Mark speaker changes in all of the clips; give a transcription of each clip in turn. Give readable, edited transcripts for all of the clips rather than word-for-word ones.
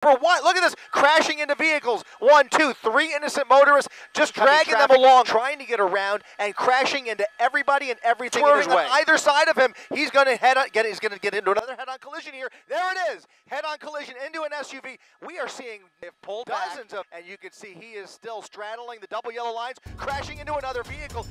Speaker 1: For what? Look at this, crashing into vehicles. 1, 2, 3 innocent motorists just dragging them along, trying to get around and crashing into everybody and everything in his way. On either side of him, he's going to get into another head-on collision here. There it is, head-on collision into an SUV. We are seeing they've pulled dozens of, and you can see he is still straddling the double yellow lines, crashing into another vehicle.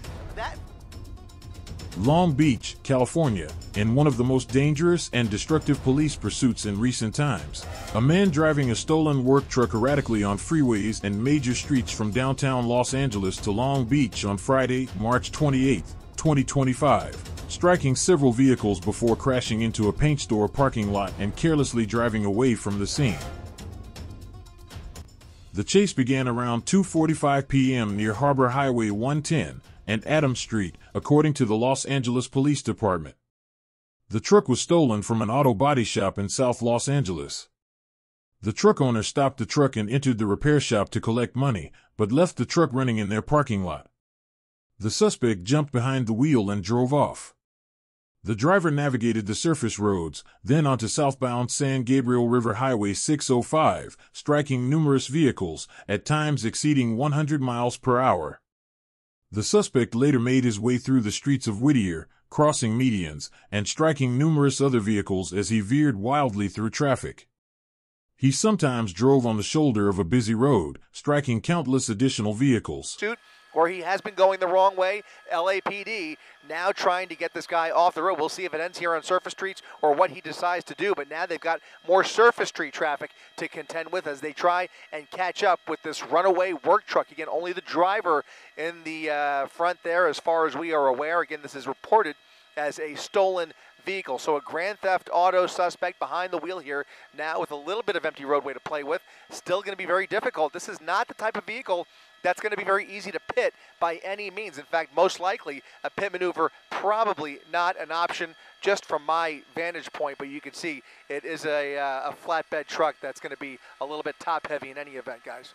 Speaker 2: Long Beach, California, in one of the most dangerous and destructive police pursuits in recent times. A man driving a stolen work truck erratically on freeways and major streets from downtown Los Angeles to Long Beach on Friday, March 28, 2025, striking several vehicles before crashing into a paint store parking lot and carelessly driving away from the scene. The chase began around 2:45 p.m. near Harbor Highway 110 and Adams Street, according to the Los Angeles Police Department. The truck was stolen from an auto body shop in South Los Angeles. The truck owner stopped the truck and entered the repair shop to collect money, but left the truck running in their parking lot. The suspect jumped behind the wheel and drove off. The driver navigated the surface roads, then onto southbound San Gabriel River Highway 605, striking numerous vehicles, at times exceeding 100 miles per hour. The suspect later made his way through the streets of Whittier, crossing medians, and striking numerous other vehicles as he veered wildly through traffic. He sometimes drove on the shoulder of a busy road, striking countless additional vehicles.
Speaker 1: Or he has been going the wrong way. LAPD now trying to get this guy off the road. We'll see if it ends here on surface streets or what he decides to do. But now they've got more surface street traffic to contend with as they try and catch up with this runaway work truck. Again, only the driver in the front there as far as we are aware. Again, this is reported as a stolen vehicle. So a grand theft auto suspect behind the wheel here now with a little bit of empty roadway to play with. Still going to be very difficult. This is not the type of vehicle that's going to be very easy to pit by any means. In fact, most likely a pit maneuver probably not an option just from my vantage point, but you can see it is a flatbed truck that's going to be a little bit top heavy in any event, guys.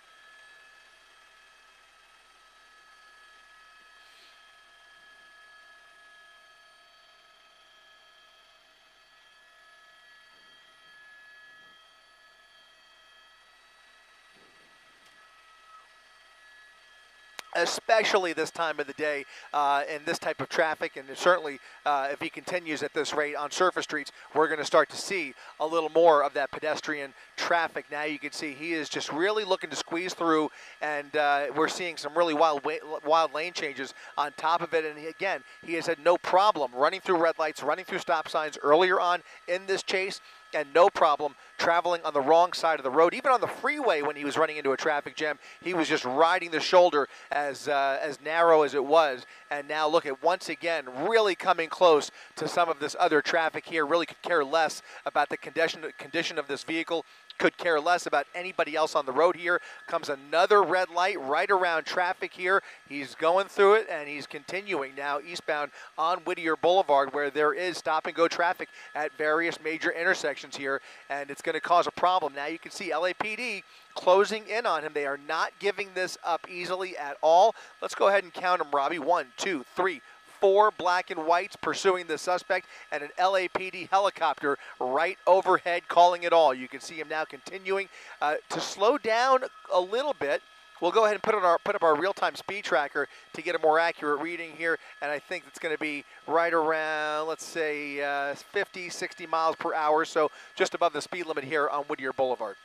Speaker 1: Especially this time of the day in this type of traffic, and certainly if he continues at this rate on surface streets, we're going to start to see a little more of that pedestrian traffic. Now you can see he is just really looking to squeeze through, and we're seeing some really wild lane changes on top of it. And again, he has had no problem running through red lights, running through stop signs earlier on in this chase, and no problem traveling on the wrong side of the road. Even on the freeway when he was running into a traffic jam, he was just riding the shoulder as narrow as it was. And now look at, once again, really coming close to some of this other traffic here. Really could care less about the condition of this vehicle. Could care less about anybody else on the road here. Comes another red light right around traffic here. He's going through it, and he's continuing now eastbound on Whittier Boulevard, where there is stop-and-go traffic at various major intersections here, and it's going to cause a problem. Now you can see LAPD closing in on him. They are not giving this up easily at all. Let's go ahead and count them, Robbie. 1, 2, 3, 4 black and whites pursuing the suspect, and an LAPD helicopter right overhead calling it all. You can see him now continuing to slow down a little bit. We'll go ahead and put up our real-time speed tracker to get a more accurate reading here, and I think it's going to be right around, let's say, 50, 60 miles per hour, so just above the speed limit here on Whittier Boulevard.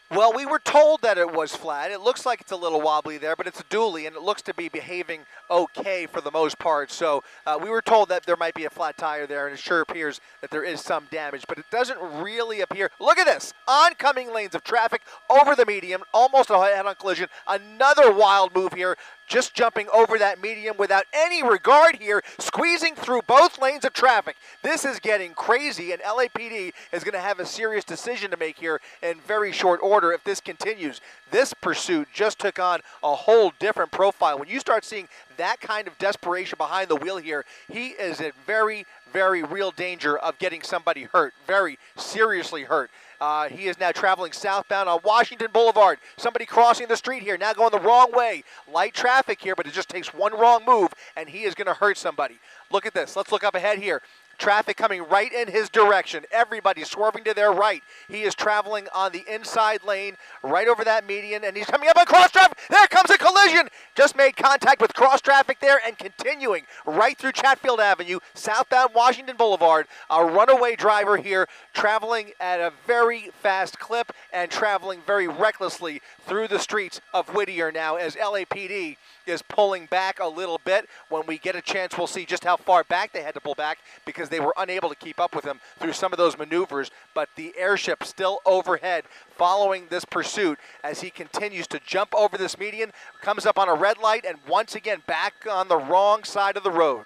Speaker 1: Well, we were told that it was flat. It looks like it's a little wobbly there, but it's a dually, and it looks to be behaving okay for the most part. So we were told that there might be a flat tire there, and it sure appears that there is some damage, but it doesn't really appear. Look at this. Oncoming lanes of traffic over the median, almost a head-on collision. Another wild move here. just jumping over that median without any regard here, squeezing through both lanes of traffic. This is getting crazy, and LAPD is going to have a serious decision to make here in very short order if this continues. This pursuit just took on a whole different profile. When you start seeing that kind of desperation behind the wheel here, he is in very, very real danger of getting somebody hurt, very seriously hurt. He is now traveling southbound on Washington Boulevard. Somebody crossing the street here, now going the wrong way. Light traffic here, but it just takes one wrong move, and he is going to hurt somebody. Look at this. Let's look up ahead here. Traffic coming right in his direction. Everybody swerving to their right. He is traveling on the inside lane, right over that median, and he's coming up on cross traffic. There comes a collision. Just made contact with cross traffic there and continuing right through Chatfield Avenue, southbound Washington Boulevard. A runaway driver here traveling at a very fast clip and traveling very recklessly through the streets of Whittier now as LAPD is pulling back a little bit. When we get a chance, we'll see just how far back they had to pull back because they were unable to keep up with him through some of those maneuvers. But the airship still overhead following this pursuit as he continues to jump over this median, comes up on a red light, and once again back on the wrong side of the road.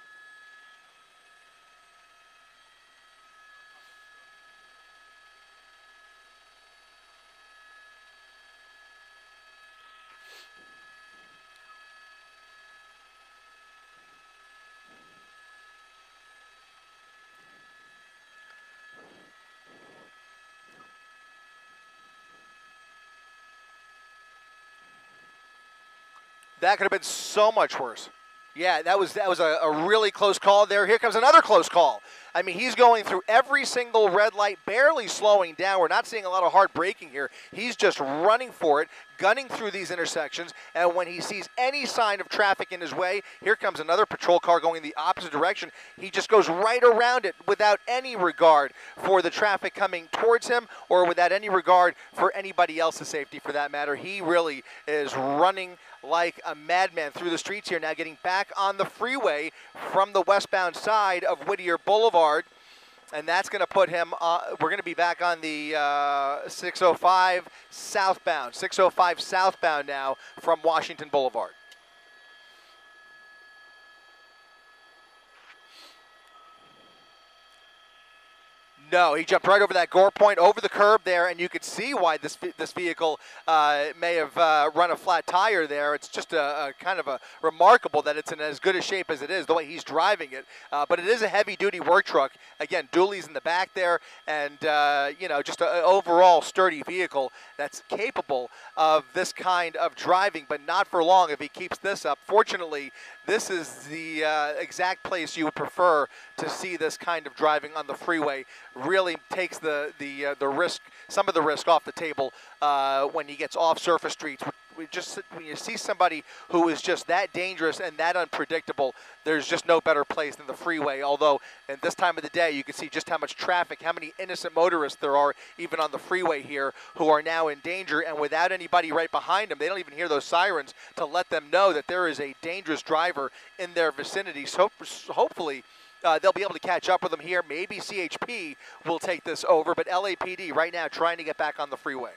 Speaker 1: That could have been so much worse. Yeah, that was a really close call there. Here comes another close call. I mean, he's going through every single red light, barely slowing down. We're not seeing a lot of hard braking here. He's just running for it, gunning through these intersections, and when he sees any sign of traffic in his way, here comes another patrol car going the opposite direction. He just goes right around it without any regard for the traffic coming towards him or without any regard for anybody else's safety for that matter. He really is running like a madman through the streets here, now getting back on the freeway from the westbound side of Whittier Boulevard. And that's going to put him, we're going to be back on the 605 southbound. 605 southbound now from Washington Boulevard. No, he jumped right over that gore point, over the curb there, and you could see why this vehicle may have run a flat tire there. It's just a kind of a remarkable that it's in as good a shape as it is, the way he's driving it. But it is a heavy-duty work truck. Again, dualies in the back there, and you know, just an overall sturdy vehicle that's capable of this kind of driving, but not for long if he keeps this up. Fortunately, this is the exact place you would prefer to see this kind of driving on the freeway. Really takes the risk, some of the risk off the table when he gets off surface streets. When you see somebody who is just that dangerous and that unpredictable, there's just no better place than the freeway. Although at this time of the day, you can see just how much traffic, how many innocent motorists there are even on the freeway here who are now in danger, and without anybody right behind them, they don't even hear those sirens to let them know that there is a dangerous driver in their vicinity. So hopefully they'll be able to catch up with them here. Maybe CHP will take this over, but LAPD right now trying to get back on the freeway.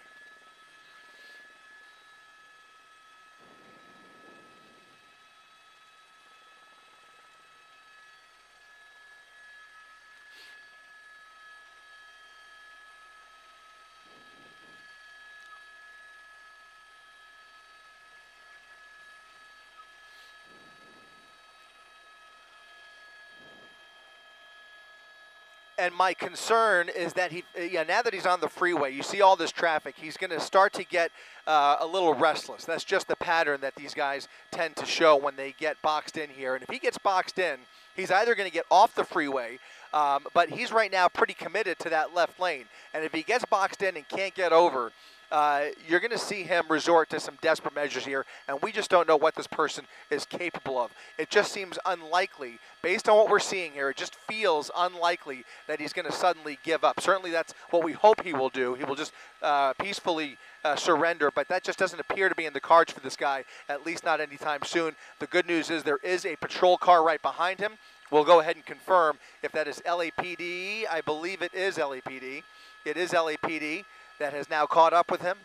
Speaker 1: And my concern is that now that he's on the freeway, you see all this traffic, he's going to start to get a little restless. That's just the pattern that these guys tend to show when they get boxed in here. And if he gets boxed in, he's either going to get off the freeway, but he's right now pretty committed to that left lane. And if he gets boxed in and can't get over, you're going to see him resort to some desperate measures here, and we just don't know what this person is capable of. It just seems unlikely, based on what we're seeing here, it just feels unlikely that he's going to suddenly give up. Certainly that's what we hope he will do. He will just peacefully surrender, but that just doesn't appear to be in the cards for this guy, at least not anytime soon. The good news is there is a patrol car right behind him. We'll go ahead and confirm if that is LAPD. I believe it is LAPD. It is LAPD that has now caught up with him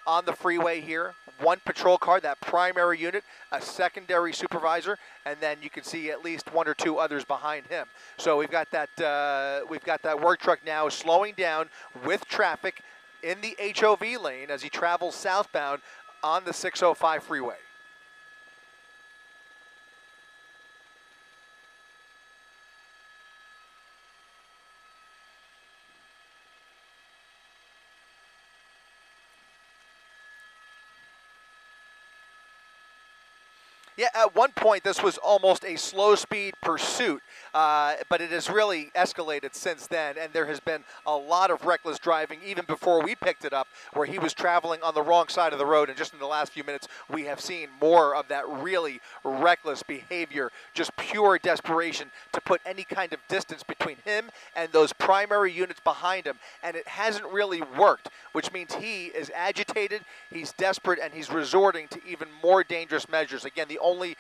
Speaker 1: on the freeway here, one patrol car, that primary unit, a secondary supervisor, and then you can see at least one or two others behind him. So we've got that work truck now slowing down with traffic in the HOV lane as he travels southbound on the 605 freeway. Yeah, at one point this was almost a slow-speed pursuit, but it has really escalated since then, and there has been a lot of reckless driving even before we picked it up, where he was traveling on the wrong side of the road, and just in the last few minutes we have seen more of that really reckless behavior, just pure desperation to put any kind of distance between him and those primary units behind him, and it hasn't really worked, which means he is agitated, he's desperate, and he's resorting to even more dangerous measures. Again, the only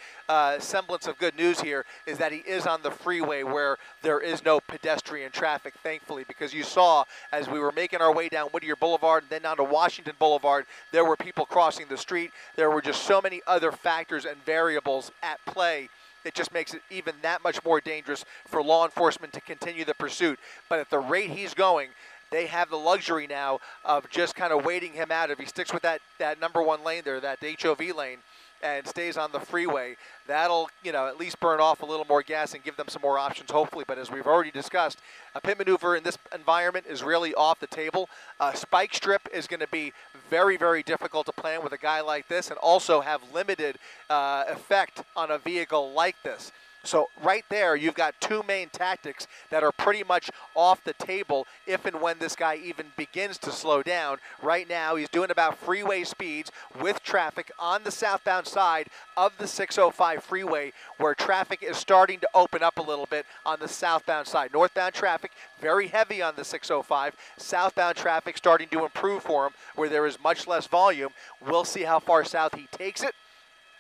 Speaker 1: semblance of good news here is that he is on the freeway where there is no pedestrian traffic, thankfully, because you saw as we were making our way down Whittier Boulevard and then down to Washington Boulevard, there were people crossing the street. There were just so many other factors and variables at play. It just makes it even that much more dangerous for law enforcement to continue the pursuit. But at the rate he's going, they have the luxury now of just kind of waiting him out. If he sticks with that number one lane there, that HOV lane, and stays on the freeway, that'll, at least burn off a little more gas and give them some more options, hopefully. But as we've already discussed, a pit maneuver in this environment is really off the table. A spike strip is going to be very, very difficult to plan with a guy like this, and also have limited effect on a vehicle like this. So right there, you've got two main tactics that are pretty much off the table if and when this guy even begins to slow down. Right now, he's doing about freeway speeds with traffic on the southbound side of the 605 freeway, where traffic is starting to open up a little bit on the southbound side. Northbound traffic, very heavy on the 605. Southbound traffic starting to improve for him, where there is much less volume. We'll see how far south he takes it,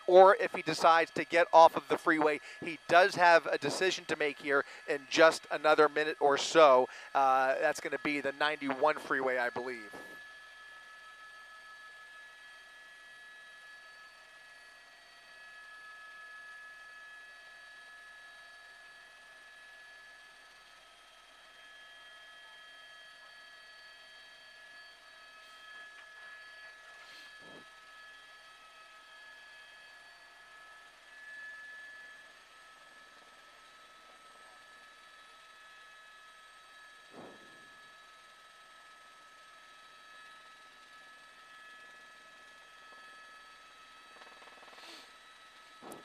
Speaker 1: or if he decides to get off of the freeway. He does have a decision to make here in just another minute or so. That's going to be the 91 freeway, I believe.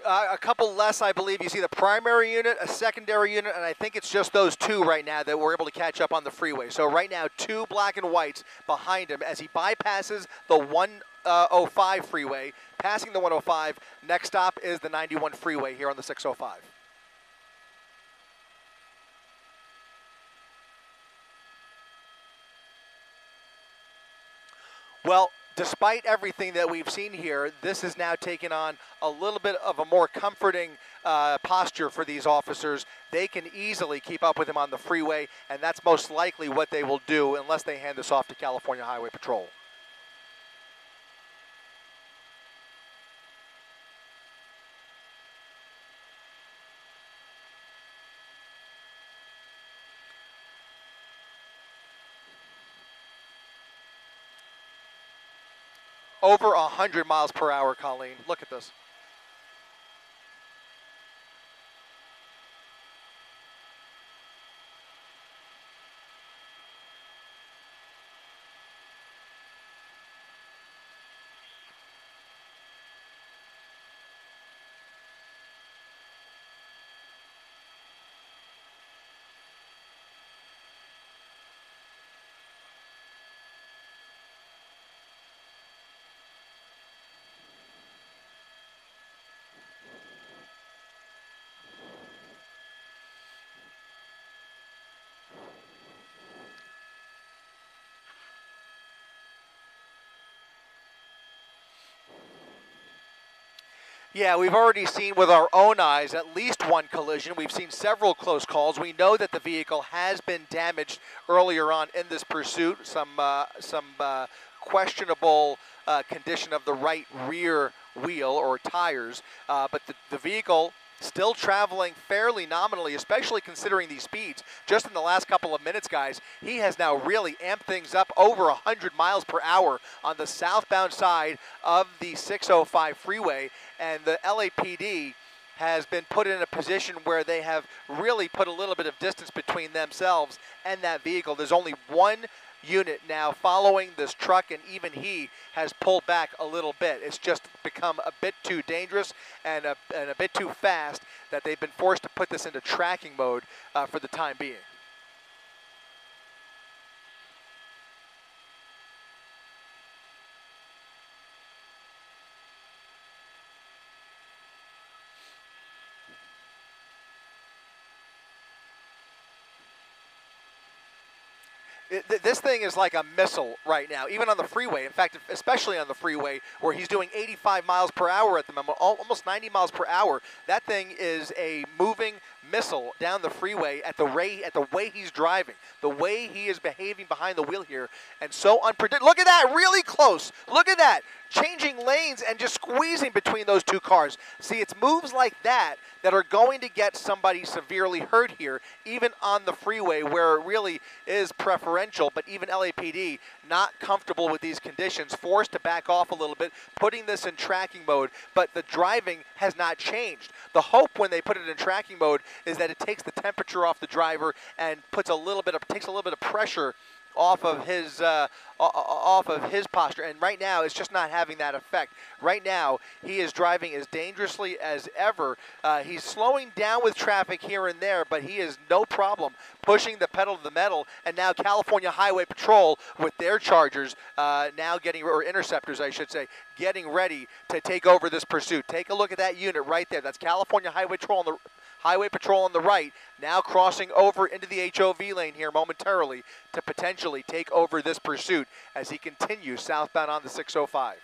Speaker 1: A couple less, I believe. You see the primary unit, a secondary unit, and I think it's just those two right now that we're able to catch up on the freeway. So right now, two black and whites behind him as he bypasses the 105 freeway. Passing the 105, next stop is the 91 freeway here on the 605. Well, despite everything that we've seen here, this has now taken on a little bit of a more comforting posture for these officers. They can easily keep up with him on the freeway, and that's most likely what they will do unless they hand this off to California Highway Patrol. Over 100 miles per hour, Colleen. Look at this. Yeah, we've already seen with our own eyes at least one collision. We've seen several close calls. We know that the vehicle has been damaged earlier on in this pursuit. Some questionable condition of the right rear wheel or tires, but the vehicle still traveling fairly nominally, especially considering these speeds. Just in the last couple of minutes, guys, he has now really amped things up over 100 miles per hour on the southbound side of the 605 freeway, and the LAPD has been put in a position where they have really put a little bit of distance between themselves and that vehicle. There's only one unit now following this truck, and even he has pulled back a little bit. It's just become a bit too dangerous and a bit too fast that they've been forced to put this into tracking mode for the time being. This thing is like a missile right now, even on the freeway. In fact, especially on the freeway where he's doing 85 miles per hour at the moment, almost 90 miles per hour. That thing is a moving missile down the freeway at the way he's driving, the way he is behaving behind the wheel here, and so unpredictable. Look at that, really close. Look at that, changing lanes and just squeezing between those two cars. See, it's moves like that that are going to get somebody severely hurt here, even on the freeway where it really is preferential, but even LAPD not comfortable with these conditions, forced to back off a little bit, putting this in tracking mode, but the driving has not changed. The hope when they put it in tracking mode is that it takes the temperature off the driver and takes a little bit of pressure off of his posture, and right now it's just not having that effect. Right now he is driving as dangerously as ever. He's slowing down with traffic here and there, but he is no problem pushing the pedal to the metal. And now California Highway Patrol with their Chargers or interceptors I should say, getting ready to take over this pursuit. Take a look at that unit right there. That's California Highway Patrol on the right, now crossing over into the HOV lane here momentarily to potentially take over this pursuit as he continues southbound on the 605.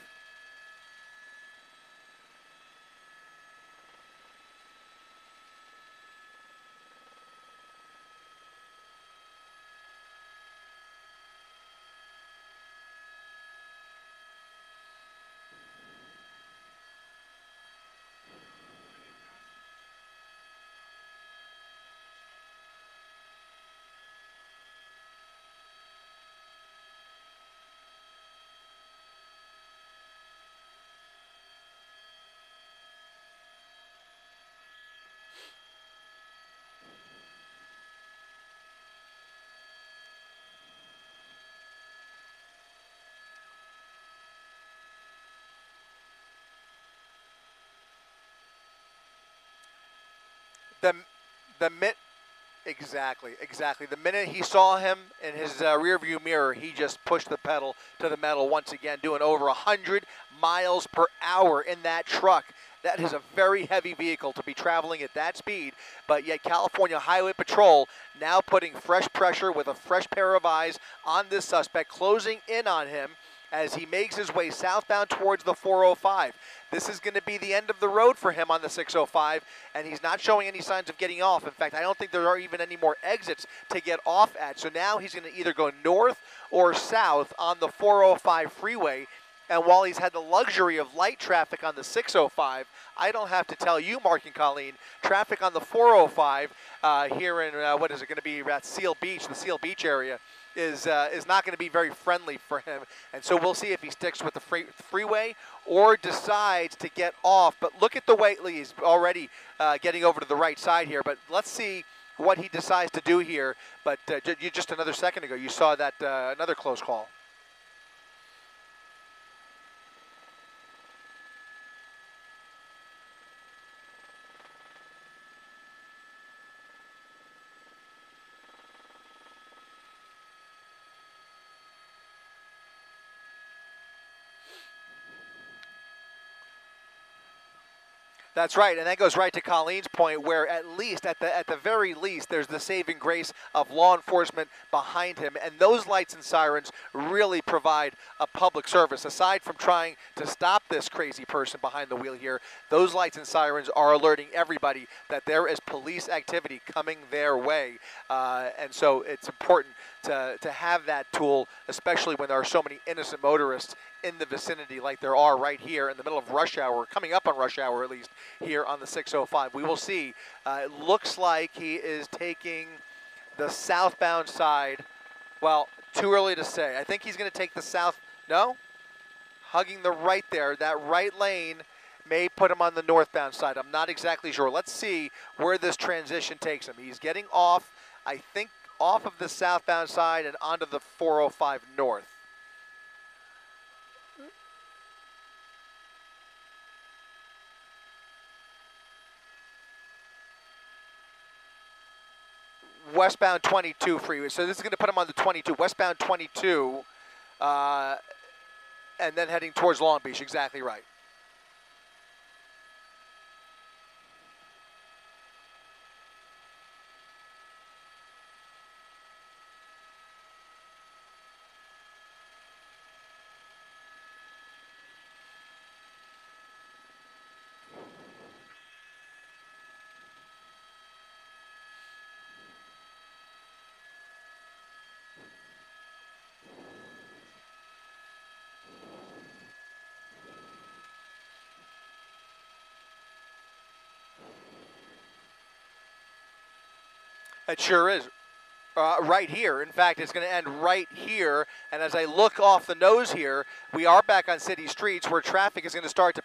Speaker 1: Exactly. The minute he saw him in his rearview mirror, he just pushed the pedal to the metal once again, doing over 100 miles per hour in that truck. That is a very heavy vehicle to be traveling at that speed, but yet California Highway Patrol now putting fresh pressure with a fresh pair of eyes on this suspect, closing in on him as he makes his way southbound towards the 405. This is going to be the end of the road for him on the 605, and he's not showing any signs of getting off. In fact, I don't think there are even any more exits to get off at. So now he's going to either go north or south on the 405 freeway. And while he's had the luxury of light traffic on the 605, I don't have to tell you, Mark and Colleen, traffic on the 405 here in, what is it going to be, at Seal Beach, the Seal Beach area, is not going to be very friendly for him. And so we'll see if he sticks with the freeway or decides to get off. But look at the way he's already getting over to the right side here. But let's see what he decides to do here. But just another second ago, you saw that another close call. That's right, and that goes right to Colleen's point, where at the very least, there's the saving grace of law enforcement behind him, and those lights and sirens really provide a public service. Aside from trying to stop this crazy person behind the wheel here, those lights and sirens are alerting everybody that there is police activity coming their way, and so it's important to have that tool, especially when there are so many innocent motorists in the vicinity like there are right here in the middle of rush hour, coming up on rush hour at least, here on the 605. We will see. It looks like he is taking the southbound side. Well, too early to say. I think he's going to take the south. No? Hugging the right there. That right lane may put him on the northbound side. I'm not exactly sure. Let's see where this transition takes him. He's getting off, I think, off of the southbound side and onto the 405 north. Westbound 22 freeway. So this is going to put him on the 22, westbound 22, and then heading towards Long Beach. Exactly right. It sure is. Right here. In fact, it's going to end right here. And as I look off the nose here, we are back on city streets where traffic is going to start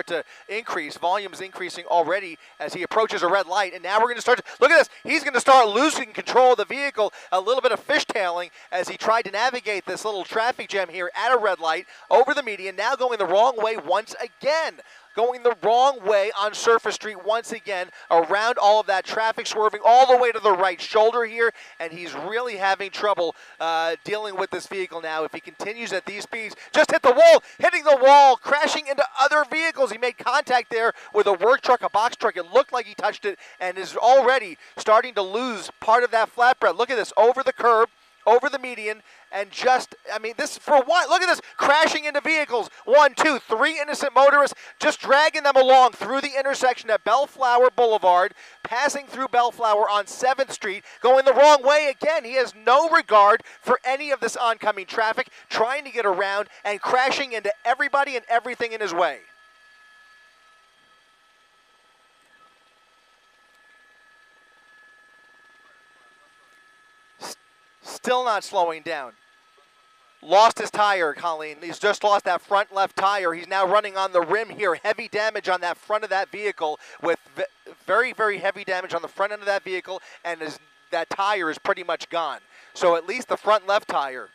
Speaker 1: to increase. Volume's increasing already as he approaches a red light. And now we're going to start to, look at this. He's going to start losing control of the vehicle, a little bit of fishtailing as he tried to navigate this little traffic jam here at a red light over the median, now going the wrong way once again. Going the wrong way on Surface Street once again, around all of that traffic, swerving all the way to the right shoulder here, and he's really having trouble dealing with this vehicle now. If he continues at these speeds, just hit the wall, hitting the wall, crashing into other vehicles. He made contact there with a work truck, a box truck. It looked like he touched it and is already starting to lose part of that flatbread. Look at this, over the curb, over the median, and just, I mean, this for what? Look at this, crashing into vehicles. 1, 2, 3 innocent motorists, just dragging them along through the intersection at Bellflower Boulevard, passing through Bellflower on 7th Street, going the wrong way again. He has no regard for any of this oncoming traffic, trying to get around and crashing into everybody and everything in his way. Still not slowing down. Lost his tire, Colleen. He's just lost that front left tire. He's now running on the rim here. Heavy damage on that front of that vehicle, with very, very heavy damage on the front end of that vehicle, and that tire is pretty much gone. So at least the front left tire.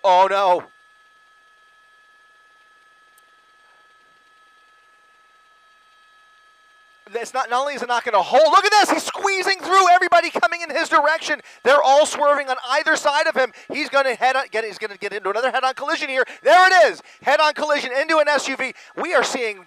Speaker 1: Oh no. It's not only is it not going to hold, look at this, he's squeezing through everybody coming in his direction. They're all swerving on either side of him. He's going to he's going to get into another head-on collision here. There it is, head-on collision into an SUV. We are seeing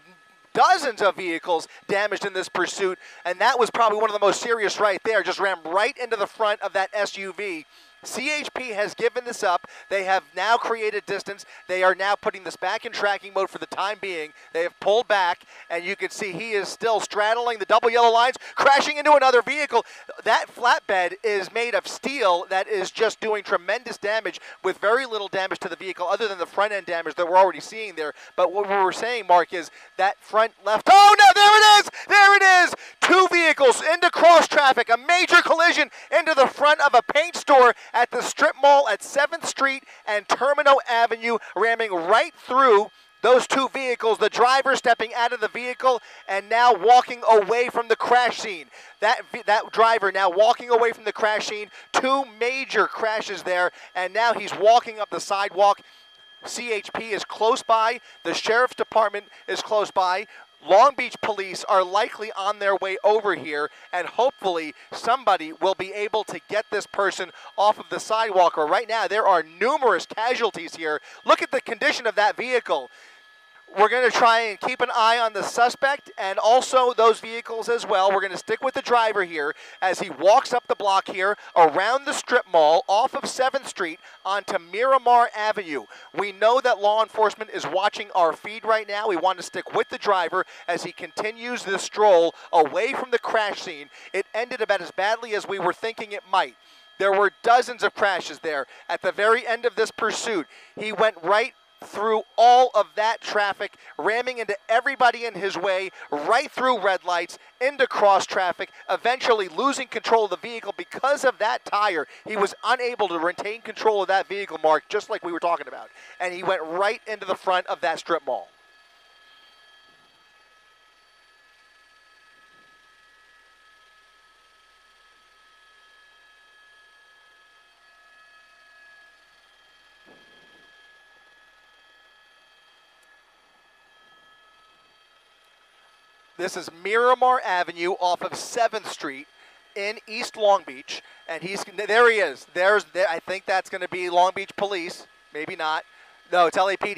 Speaker 1: dozens of vehicles damaged in this pursuit, and that was probably one of the most serious right there. Just ran right into the front of that SUV. CHP has given this up. They have now created distance. They are now putting this back in tracking mode for the time being. They have pulled back, and you can see he is still straddling the double yellow lines, crashing into another vehicle. That flatbed is made of steel that is just doing tremendous damage with very little damage to the vehicle other than the front end damage that we're already seeing there. But what we were saying, Mark, is that front left, oh no, there it is! There it is! 2 vehicles into cross traffic, a major collision into the front of a paint store at the strip mall at 7th Street and Termino Avenue, ramming right through those two vehicles, the driver stepping out of the vehicle and now walking away from the crash scene. That driver now walking away from the crash scene, two major crashes there, and now he's walking up the sidewalk. CHP is close by, the Sheriff's Department is close by. Long Beach police are likely on their way over here, and hopefully somebody will be able to get this person off of the sidewalk. Or right now, there are numerous casualties here. Look at the condition of that vehicle. We're going to try and keep an eye on the suspect and also those vehicles as well. We're going to stick with the driver here as he walks up the block here around the strip mall off of 7th Street onto Miramar Avenue. We know that law enforcement is watching our feed right now. We want to stick with the driver as he continues this stroll away from the crash scene. It ended about as badly as we were thinking it might. There were dozens of crashes there. At the very end of this pursuit, he went right through all of that traffic, ramming into everybody in his way, right through red lights, into cross traffic, eventually losing control of the vehicle because of that tire. He was unable to retain control of that vehicle, Mark, just like we were talking about. And he went right into the front of that strip mall. This is Miramar Avenue off of 7th Street in East Long Beach, and there he is. I think that's going to be Long Beach Police. Maybe not. No, it's LAPD.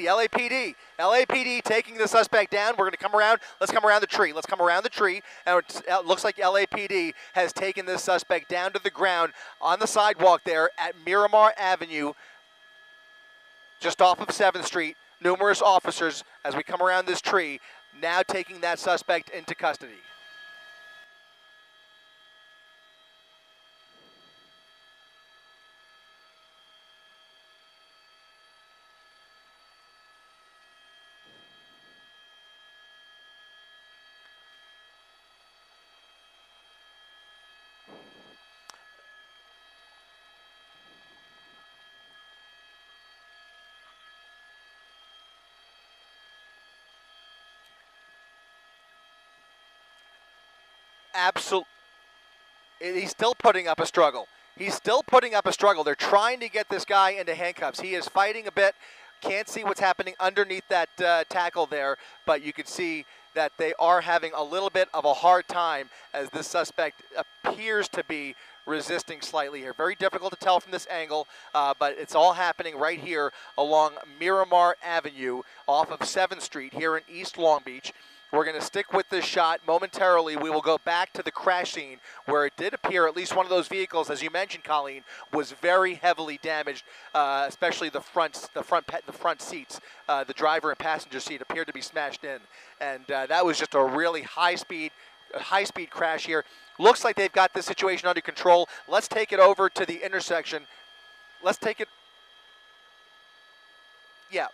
Speaker 1: LAPD taking the suspect down. We're going to come around. Let's come around the tree. Let's come around the tree. And it looks like LAPD has taken this suspect down to the ground on the sidewalk there at Miramar Avenue, just off of 7th Street. Numerous officers, as we come around this tree, now taking that suspect into custody. Absolutely. He's still putting up a struggle. They're trying to get this guy into handcuffs. He is fighting a bit. Can't see what's happening underneath that tackle there, but you can see that they are having a little bit of a hard time as this suspect appears to be resisting slightly here. Very difficult to tell from this angle, but it's all happening right here along Miramar Avenue off of 7th Street here in East Long Beach. We're going to stick with this shot. Momentarily, we will go back to the crash scene where it did appear at least one of those vehicles, as you mentioned, Colleen, was very heavily damaged, especially the front seats. The driver and passenger seat appeared to be smashed in, and that was just a really high-speed crash here. Looks like they've got this situation under control. Let's take it over to the intersection. Let's take it. Yeah.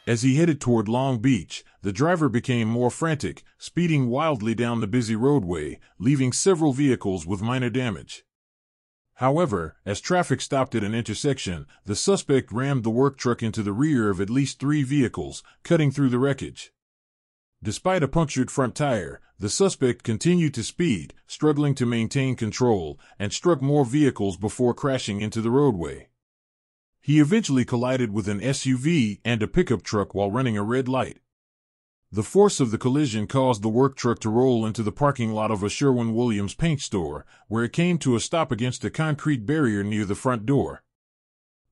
Speaker 2: As he headed toward Long Beach, the driver became more frantic, speeding wildly down the busy roadway, leaving several vehicles with minor damage. However, as traffic stopped at an intersection, the suspect rammed the work truck into the rear of at least 3 vehicles, cutting through the wreckage. Despite a punctured front tire, the suspect continued to speed, struggling to maintain control, and struck more vehicles before crashing into the roadway. He eventually collided with an SUV and a pickup truck while running a red light. The force of the collision caused the work truck to roll into the parking lot of a Sherwin-Williams paint store, where it came to a stop against a concrete barrier near the front door.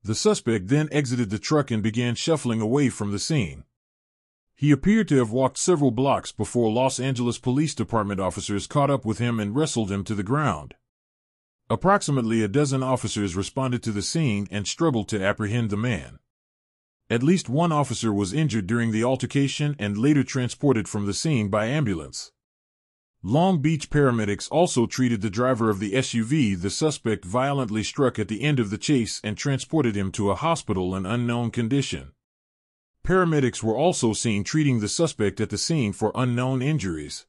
Speaker 2: The suspect then exited the truck and began shuffling away from the scene. He appeared to have walked several blocks before Los Angeles Police Department officers caught up with him and wrestled him to the ground. Approximately a dozen officers responded to the scene and struggled to apprehend the man. At least one officer was injured during the altercation and later transported from the scene by ambulance. Long Beach paramedics also treated the driver of the SUV the suspect violently struck at the end of the chase and transported him to a hospital in unknown condition. Paramedics were also seen treating the suspect at the scene for unknown injuries.